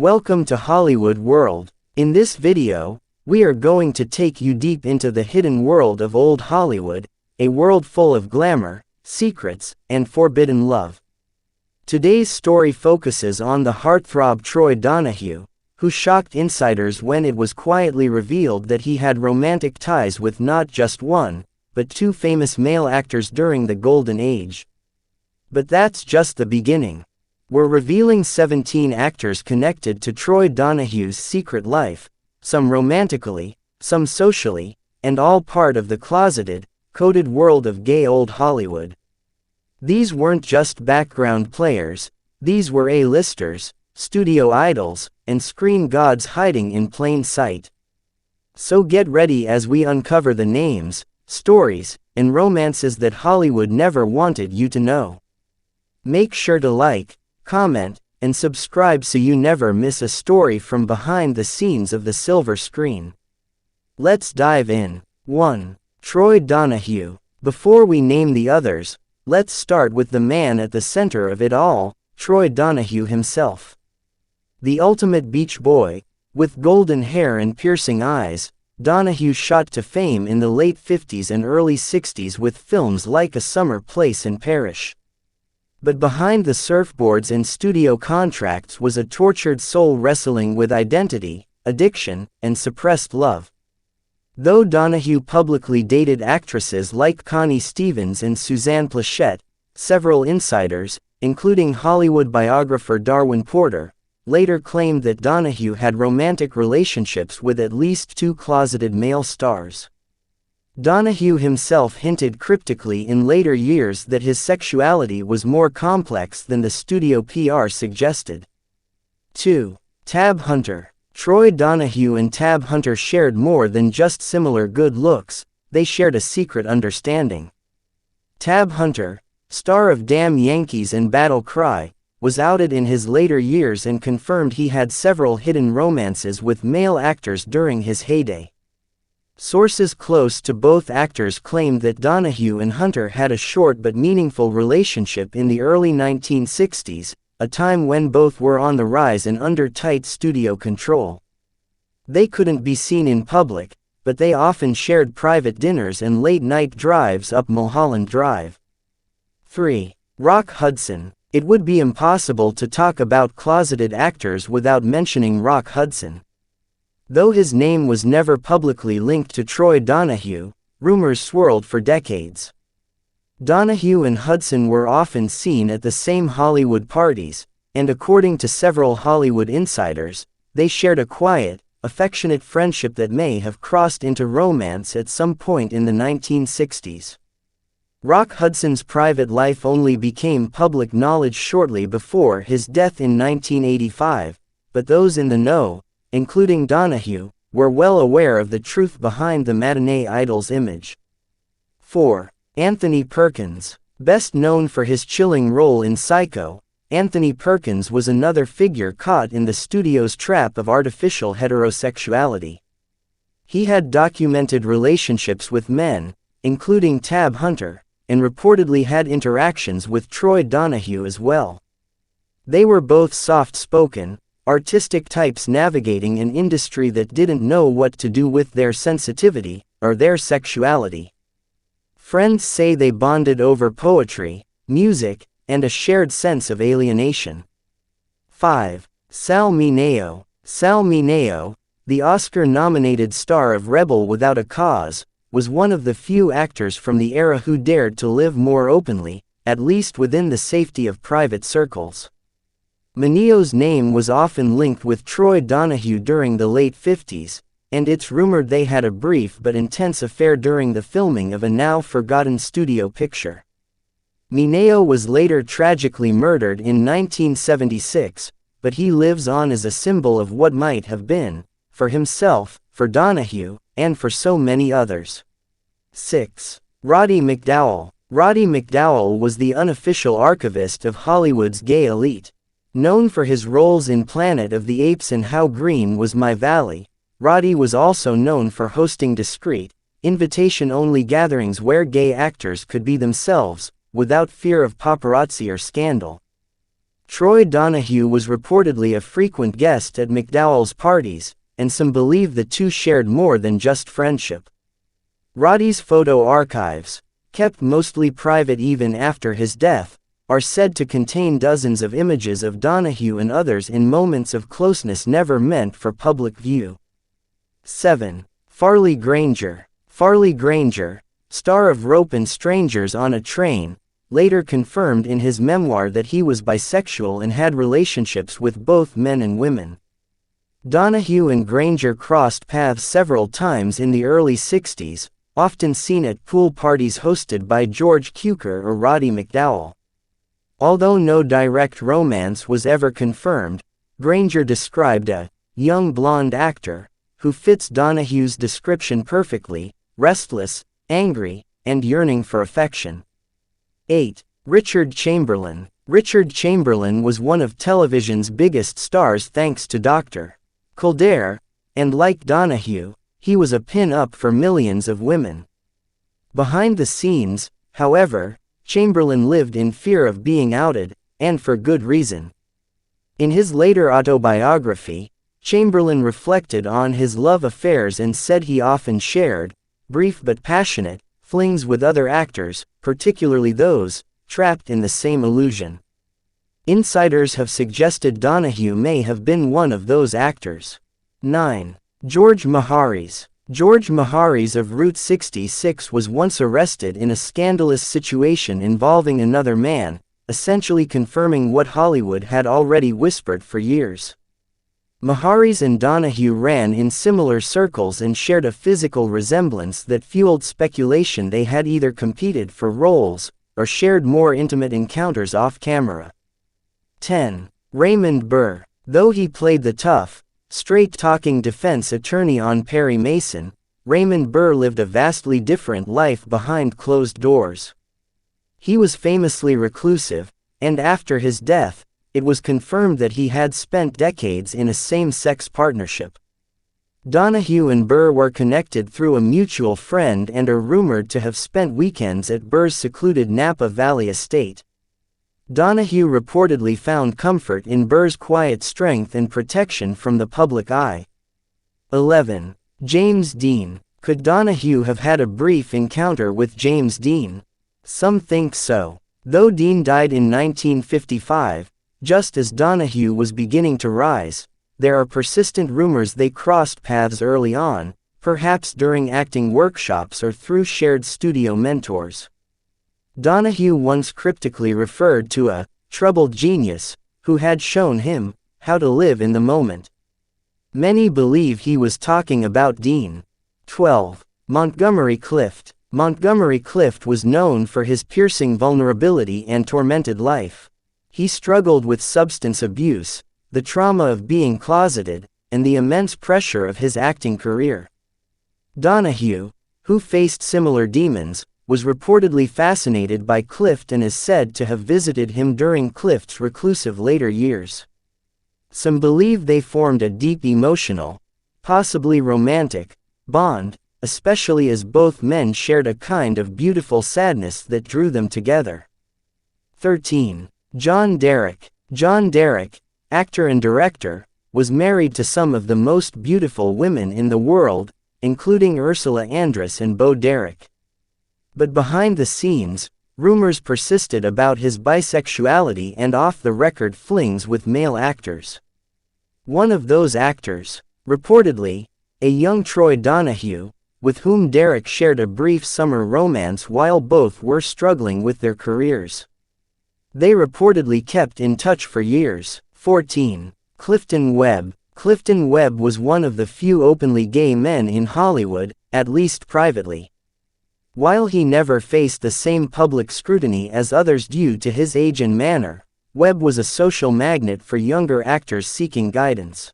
Welcome to Hollywood World. In this video, we are going to take you deep into the hidden world of old Hollywood, a world full of glamour, secrets, and forbidden love. Today's story focuses on the heartthrob Troy Donahue, who shocked insiders when it was quietly revealed that he had romantic ties with not just one, but two famous male actors during the Golden Age. But that's just the beginning. We're revealing 17 actors connected to Troy Donahue's secret life, some romantically, some socially, and all part of the closeted, coded world of gay old Hollywood. These weren't just background players, these were A-listers, studio idols, and screen gods hiding in plain sight. So get ready as we uncover the names, stories, and romances that Hollywood never wanted you to know. Make sure to like, comment, and subscribe so you never miss a story from behind the scenes of the silver screen. Let's dive in. 1. Troy Donahue. Before we name the others, let's start with the man at the center of it all, Troy Donahue himself. The ultimate beach boy, with golden hair and piercing eyes, Donahue shot to fame in the late 50s and early 60s with films like A Summer Place in Paris. But behind the surfboards and studio contracts was a tortured soul wrestling with identity, addiction, and suppressed love. Though Donahue publicly dated actresses like Connie Stevens and Suzanne Pleshette, several insiders, including Hollywood biographer Darwin Porter, later claimed that Donahue had romantic relationships with at least two closeted male stars. Donahue himself hinted cryptically in later years that his sexuality was more complex than the studio PR suggested. 2. Tab Hunter. Troy Donahue and Tab Hunter shared more than just similar good looks, they shared a secret understanding. Tab Hunter, star of Damn Yankees and Battle Cry, was outed in his later years and confirmed he had several hidden romances with male actors during his heyday. Sources close to both actors claimed that Donahue and Hunter had a short but meaningful relationship in the early 1960s, a time when both were on the rise and under tight studio control. They couldn't be seen in public, but they often shared private dinners and late-night drives up Mulholland Drive. 3. Rock Hudson. It would be impossible to talk about closeted actors without mentioning Rock Hudson. Though his name was never publicly linked to Troy Donahue, rumors swirled for decades. Donahue and Hudson were often seen at the same Hollywood parties, and according to several Hollywood insiders, they shared a quiet, affectionate friendship that may have crossed into romance at some point in the 1960s. Rock Hudson's private life only became public knowledge shortly before his death in 1985, but those in the know, including Donahue, were well aware of the truth behind the matinee idol's image. 4. Anthony Perkins. Best known for his chilling role in Psycho, Anthony Perkins was another figure caught in the studio's trap of artificial heterosexuality. He had documented relationships with men, including Tab Hunter, and reportedly had interactions with Troy Donahue as well. They were both soft-spoken, artistic types navigating an industry that didn't know what to do with their sensitivity, or their sexuality. Friends say they bonded over poetry, music, and a shared sense of alienation. 5. Sal Mineo. Sal Mineo, the Oscar-nominated star of Rebel Without a Cause, was one of the few actors from the era who dared to live more openly, at least within the safety of private circles. Mineo's name was often linked with Troy Donahue during the late 50s, and it's rumored they had a brief but intense affair during the filming of a now-forgotten studio picture. Mineo was later tragically murdered in 1976, but he lives on as a symbol of what might have been, for himself, for Donahue, and for so many others. 6. Roddy McDowall. Roddy McDowall was the unofficial archivist of Hollywood's gay elite. Known for his roles in Planet of the Apes and How Green Was My Valley, Roddy was also known for hosting discreet, invitation-only gatherings where gay actors could be themselves, without fear of paparazzi or scandal. Troy Donahue was reportedly a frequent guest at McDowell's parties, and some believe the two shared more than just friendship. Roddy's photo archives, kept mostly private even after his death, are said to contain dozens of images of Donahue and others in moments of closeness never meant for public view. 7. Farley Granger. Farley Granger, star of Rope and Strangers on a Train, later confirmed in his memoir that he was bisexual and had relationships with both men and women. Donahue and Granger crossed paths several times in the early 60s, often seen at pool parties hosted by George Cukor or Roddy McDowell. Although no direct romance was ever confirmed, Granger described a young blonde actor who fits Donahue's description perfectly: restless, angry, and yearning for affection. 8. Richard Chamberlain. Richard Chamberlain was one of television's biggest stars thanks to Dr. Kildare, and like Donahue, he was a pin-up for millions of women. Behind the scenes, however, Chamberlain lived in fear of being outed, and for good reason. In his later autobiography, Chamberlain reflected on his love affairs and said he often shared, brief but passionate, flings with other actors, particularly those trapped in the same illusion. Insiders have suggested Donahue may have been one of those actors. 9. George Maharis. George Maharis of Route 66 was once arrested in a scandalous situation involving another man, essentially confirming what Hollywood had already whispered for years. Maharis and Donahue ran in similar circles and shared a physical resemblance that fueled speculation they had either competed for roles or shared more intimate encounters off-camera. 10. Raymond Burr. Though he played the tough, straight-talking defense attorney on Perry Mason, Raymond Burr lived a vastly different life behind closed doors. He was famously reclusive, and after his death, it was confirmed that he had spent decades in a same-sex partnership. Donahue and Burr were connected through a mutual friend and are rumored to have spent weekends at Burr's secluded Napa Valley estate. Donahue reportedly found comfort in Burr's quiet strength and protection from the public eye. 11. James Dean. Could Donahue have had a brief encounter with James Dean? Some think so. Though Dean died in 1955, just as Donahue was beginning to rise, there are persistent rumors they crossed paths early on, perhaps during acting workshops or through shared studio mentors. Donahue once cryptically referred to a troubled genius who had shown him how to live in the moment. Many believe he was talking about Dean. 12. Montgomery Clift. Montgomery Clift was known for his piercing vulnerability and tormented life. He struggled with substance abuse, the trauma of being closeted, and the immense pressure of his acting career. Donahue, who faced similar demons, was reportedly fascinated by Clift and is said to have visited him during Clift's reclusive later years. Some believe they formed a deep emotional, possibly romantic, bond, especially as both men shared a kind of beautiful sadness that drew them together. 13. John Derek. John Derek, actor and director, was married to some of the most beautiful women in the world, including Ursula Andress and Bo Derek. But behind the scenes, rumors persisted about his bisexuality and off-the-record flings with male actors. One of those actors, reportedly, a young Troy Donahue, with whom Derek shared a brief summer romance while both were struggling with their careers. They reportedly kept in touch for years. 14. Clifton Webb. Clifton Webb was one of the few openly gay men in Hollywood, at least privately. While he never faced the same public scrutiny as others due to his age and manner, Webb was a social magnet for younger actors seeking guidance.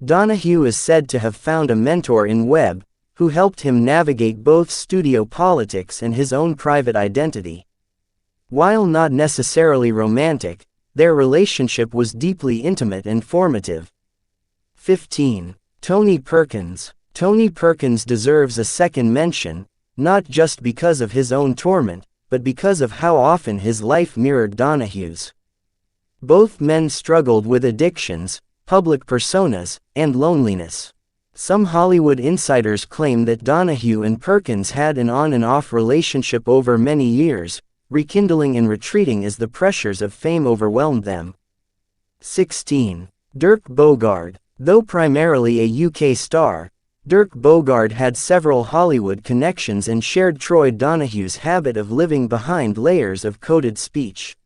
Donahue is said to have found a mentor in Webb, who helped him navigate both studio politics and his own private identity. While not necessarily romantic, their relationship was deeply intimate and formative. 15. Tony Perkins. Tony Perkins deserves a second mention, not just because of his own torment, but because of how often his life mirrored Donahue's. Both men struggled with addictions, public personas, and loneliness. Some Hollywood insiders claim that Donahue and Perkins had an on and off relationship over many years, rekindling and retreating as the pressures of fame overwhelmed them. 16. Dirk Bogarde. Though primarily a UK star, Dirk Bogarde had several Hollywood connections and shared Troy Donahue's habit of living behind layers of coded speech.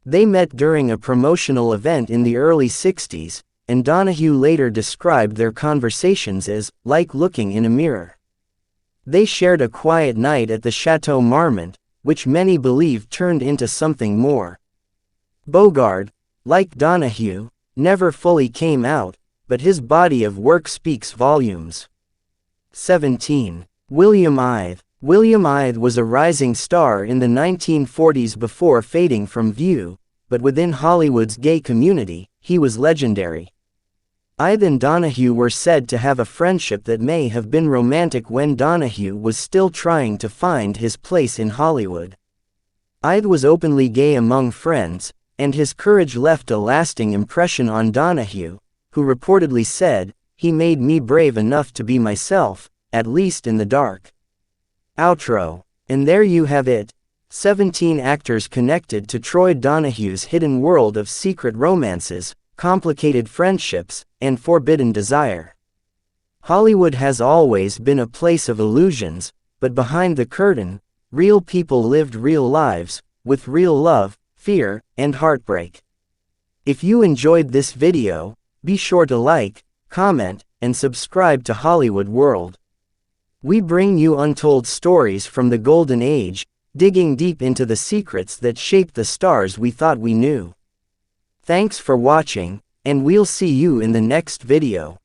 They met during a promotional event in the early 60s, and Donahue later described their conversations as like looking in a mirror. They shared a quiet night at the Chateau Marmont, which many believe turned into something more. Bogarde, like Donahue, never fully came out, but his body of work speaks volumes. 17. William Ide. William Ide was a rising star in the 1940s before fading from view, but within Hollywood's gay community, he was legendary. Ide and Donahue were said to have a friendship that may have been romantic when Donahue was still trying to find his place in Hollywood. Ide was openly gay among friends, and his courage left a lasting impression on Donahue, who reportedly said, "He made me brave enough to be myself, at least in the dark." Outro. And there you have it. 17 actors connected to Troy Donahue's hidden world of secret romances, complicated friendships, and forbidden desire. Hollywood has always been a place of illusions, but behind the curtain, real people lived real lives, with real love, fear, and heartbreak. If you enjoyed this video, be sure to like, comment, and subscribe to Hollywood World. We bring you untold stories from the Golden Age, digging deep into the secrets that shaped the stars we thought we knew. Thanks for watching, and we'll see you in the next video.